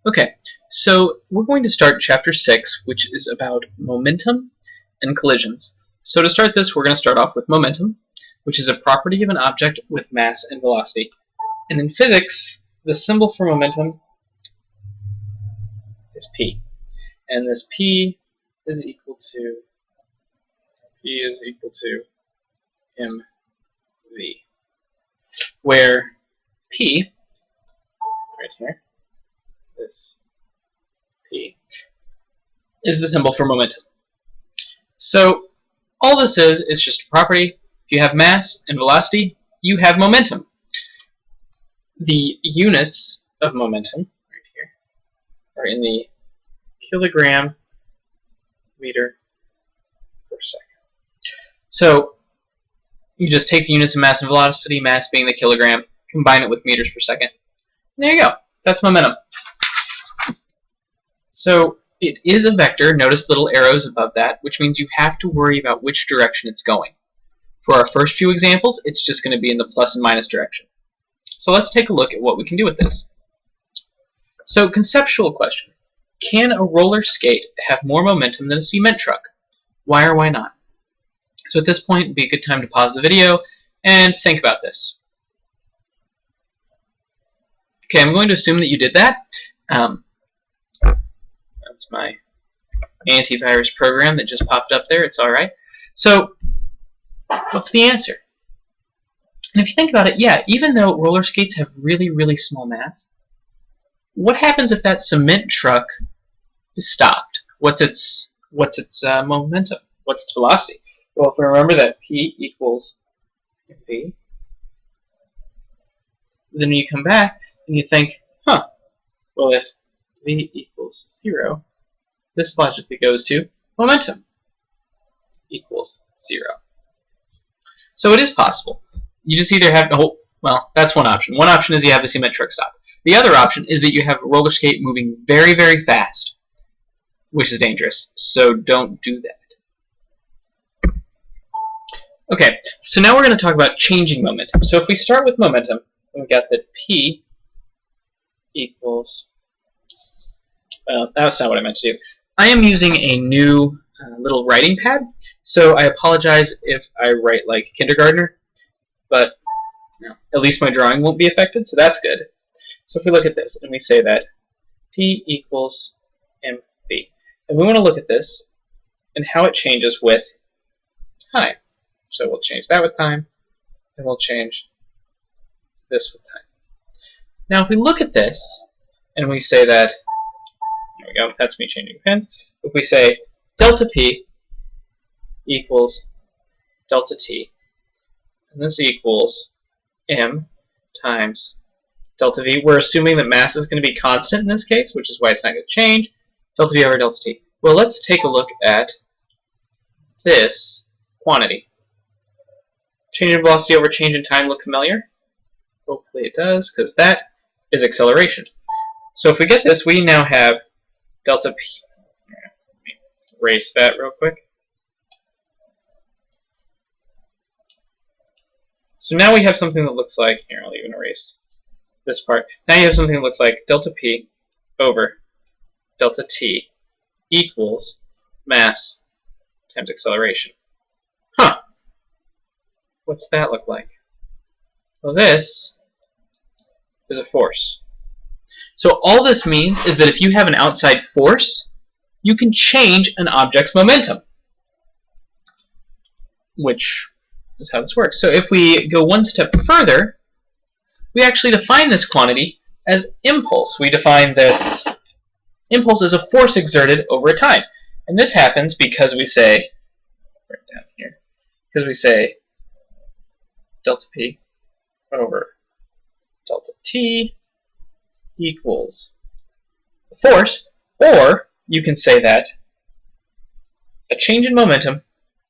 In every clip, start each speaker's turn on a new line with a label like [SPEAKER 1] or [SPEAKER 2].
[SPEAKER 1] Okay, so we're going to start chapter 6, which is about momentum and collisions. So to start this, we're going to start off with momentum, which is a property of an object with mass and velocity. And in physics, the symbol for momentum is P. And this P is equal to mv, where P, right here, this P, is the symbol for momentum. So all this is just a property. If you have mass and velocity, you have momentum. The units of momentum, right here, are in the kilogram meter per second. So you just take the units of mass and velocity, mass being the kilogram, combine it with meters per second. And there you go. That's momentum. So it is a vector. Notice little arrows above that, which means you have to worry about which direction it's going. For our first few examples, it's just going to be in the plus and minus direction. So let's take a look at what we can do with this. So, conceptual question. Can a roller skate have more momentum than a cement truck? Why or why not? So at this point, it would be a good time to pause the video and think about this. Okay, I'm going to assume that you did that. That's my antivirus program that just popped up there. It's alright. So, what's the answer? And if you think about it, yeah, even though roller skates have really, really small mass, what happens if that cement truck is stopped? What's its momentum? What's its velocity? Well, if we remember that P equals mv, then you come back and you think, well, if v equals 0, this logically goes to momentum equals 0. So it is possible. You just either have to well, that's one option. One option is you have the cement truck stop. The other option is that you have a roller skate moving very, very fast, which is dangerous. So don't do that. Okay, so now we're going to talk about changing momentum. So if we start with momentum, we've got that P equals, well, that's not what I meant to do. I am using a new little writing pad, so I apologize if I write like kindergartner, but at least my drawing won't be affected, so that's good. So if we look at this and we say that P equals mv, and we want to look at this and how it changes with time. So we'll change that with time, and we'll change this with time. Now if we look at this and we say that, there we go, that's me changing pens. If we say delta P equals delta T, and this equals m times delta V, we're assuming that mass is going to be constant in this case, which is why it's not going to change. Delta V over delta T. Well, let's take a look at this quantity. Change in velocity over change in time look familiar? Hopefully it does, because that is acceleration. So if we get this, we now have delta P. Let me erase that real quick. So now we have something that looks like, here, I'll even erase this part. Now you have something that looks like delta P over delta T equals mass times acceleration. What's that look like? Well, this is a force. So all this means is that if you have an outside force, you can change an object's momentum, which is how this works. So if we go one step further, we actually define this quantity as impulse. We define this impulse as a force exerted over a time. And this happens because we say, right down here, because we say delta P over delta T equals the force, or you can say that a change in momentum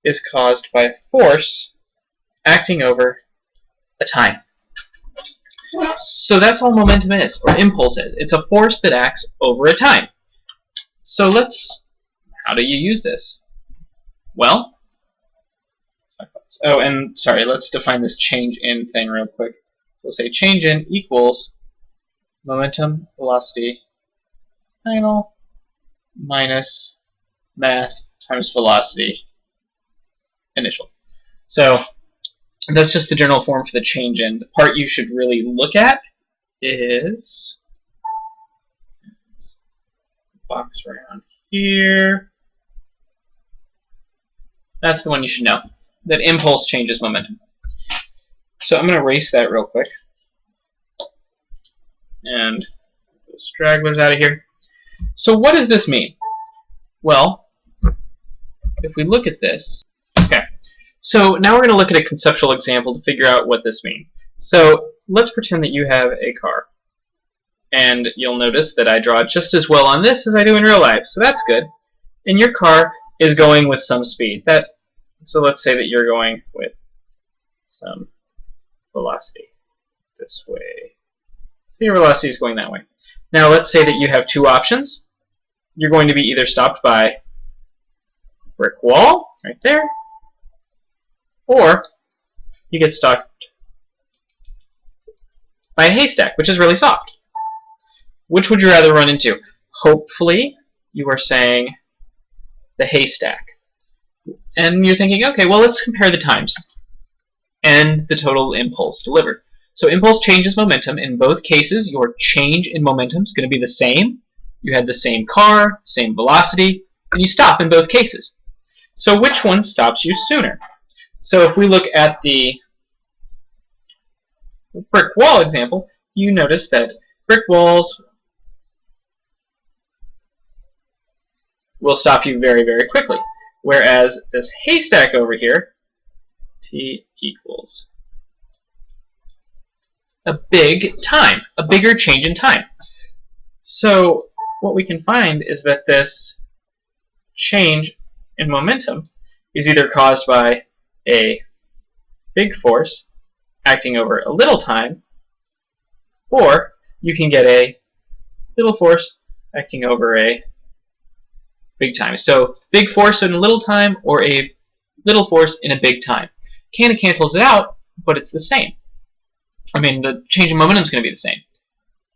[SPEAKER 1] is caused by a force acting over a time. So that's all momentum is, or impulse is. It's a force that acts over a time. So how do you use this? Well, oh, and sorry, let's define this change in thing real quick. We'll say change in equals momentum, velocity, final minus mass times velocity initial. So that's just the general form for the change in. The part you should really look at is box around here. That's the one you should know. That impulse changes momentum. So I'm going to erase that real quick. And those stragglers out of here. So what does this mean? Well, if we look at this, okay. So now we're going to look at a conceptual example to figure out what this means. So let's pretend that you have a car. And you'll notice that I draw it just as well on this as I do in real life. So that's good. And your car is going with some speed. So let's say that you're going with some velocity this way. So your velocity is going that way. Now let's say that you have two options. You're going to be either stopped by a brick wall, right there, or you get stopped by a haystack, which is really soft. Which would you rather run into? Hopefully, you are saying the haystack. And you're thinking, okay, well, let's compare the times and the total impulse delivered. So impulse changes momentum. In both cases, your change in momentum is going to be the same. You had the same car, same velocity, and you stop in both cases. So which one stops you sooner? So if we look at the brick wall example, you notice that brick walls will stop you very, very quickly. Whereas this haystack over here, t equals a big time, a bigger change in time. So what we can find is that this change in momentum is either caused by a big force acting over a little time, or you can get a little force acting over a big time. So big force in a little time, or a little force in a big time. Kind of cancels it out, but it's the same. I mean, the change in momentum is going to be the same.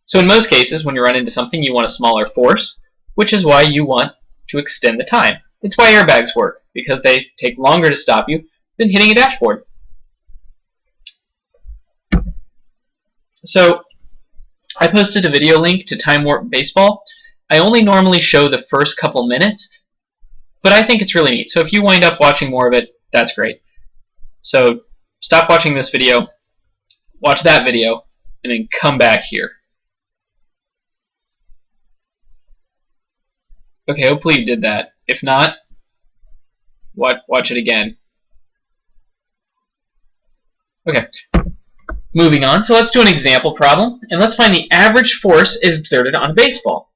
[SPEAKER 1] So in most cases, when you run into something, you want a smaller force, which is why you want to extend the time. It's why airbags work, because they take longer to stop you than hitting a dashboard. So I posted a video link to Time Warp Baseball. I only normally show the first couple minutes, but I think it's really neat. So if you wind up watching more of it, that's great. So stop watching this video, watch that video, and then come back here. Okay, hopefully you did that. If not, watch it again. Okay, moving on. So let's do an example problem, and let's find the average force is exerted on a baseball.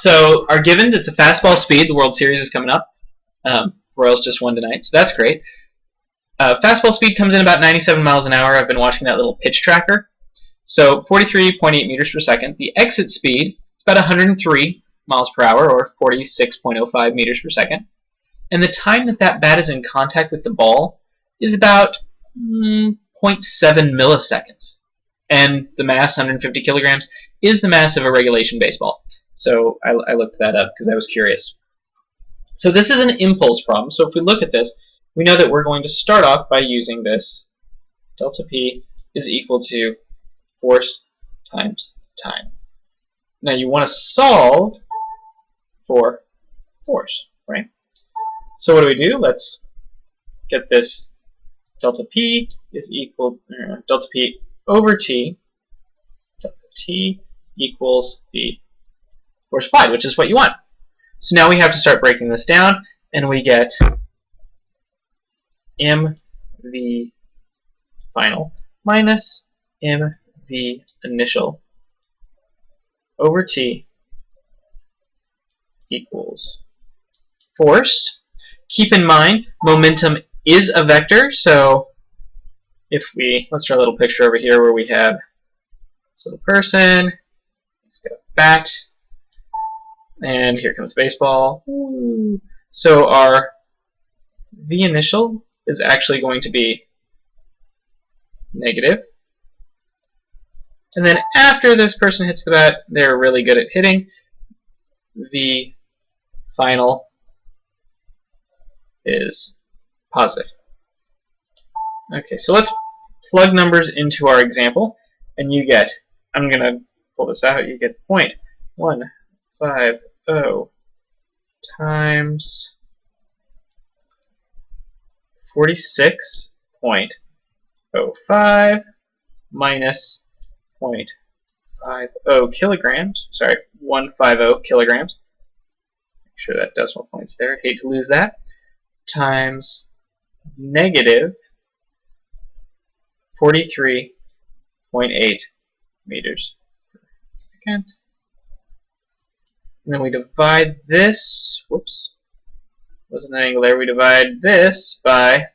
[SPEAKER 1] So our givens, it's a fastball speed. The World Series is coming up. Royals just won tonight, so that's great. Fastball speed comes in about 97 miles an hour. I've been watching that little pitch tracker. So 43.8 meters per second. The exit speed is about 103 miles per hour, or 46.05 meters per second. And the time that that bat is in contact with the ball is about 0.7 milliseconds. And the mass, 150 kilograms, is the mass of a regulation baseball. So I looked that up because I was curious. So this is an impulse problem. So if we look at this, we know that we're going to start off by using this delta P is equal to force times time. Now you want to solve for force, right? So what do? Let's get this delta P is equal delta P over T. Delta T equals the force applied, which is what you want. So now we have to start breaking this down, and we get mv final minus mv initial over T equals force. Keep in mind, momentum is a vector, so if let's draw a little picture over here where we have this little person, let's get a bat, and here comes baseball. Ooh. So our V initial is actually going to be negative. And then after this person hits the bat, they're really good at hitting. the final is positive. Okay, so let's plug numbers into our example, and you get, I'm going to pull this out, you get 0.150 times 46.05 minus 0.50 kilograms, sorry, 150 kilograms, make sure that decimal point's there, I'd hate to lose that, times negative 43.8 meters per second. And then we divide this, whoops, wasn't an angle there, we divide this by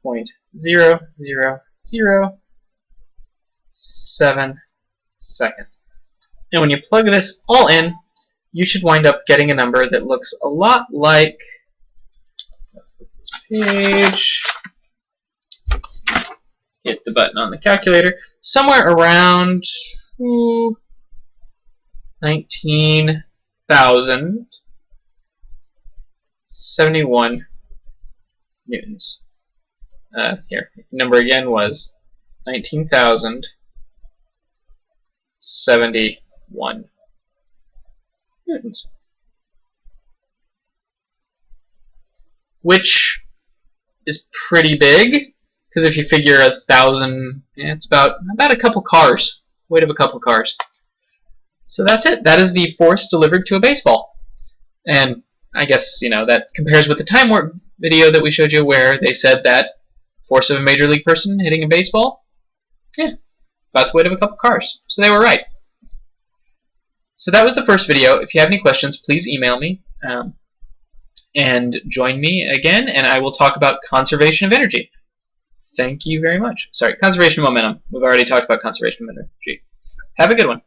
[SPEAKER 1] 0.0007 seconds. And when you plug this all in, you should wind up getting a number that looks a lot like this page. Hit the button on the calculator. Somewhere around 19,071 newtons. Here, the number again was 19,071 newtons. Which is pretty big, because if you figure 1,000, it's about a couple cars, weight of a couple cars. So that's it. That is the force delivered to a baseball. And I guess, that compares with the time warp video that we showed you where they said that force of a major league person hitting a baseball, about the weight of a couple cars. So they were right. So that was the first video. If you have any questions, please email me. And join me again, and I will talk about conservation of energy. Thank you very much. Sorry, conservation of momentum. We've already talked about conservation of energy. Have a good one.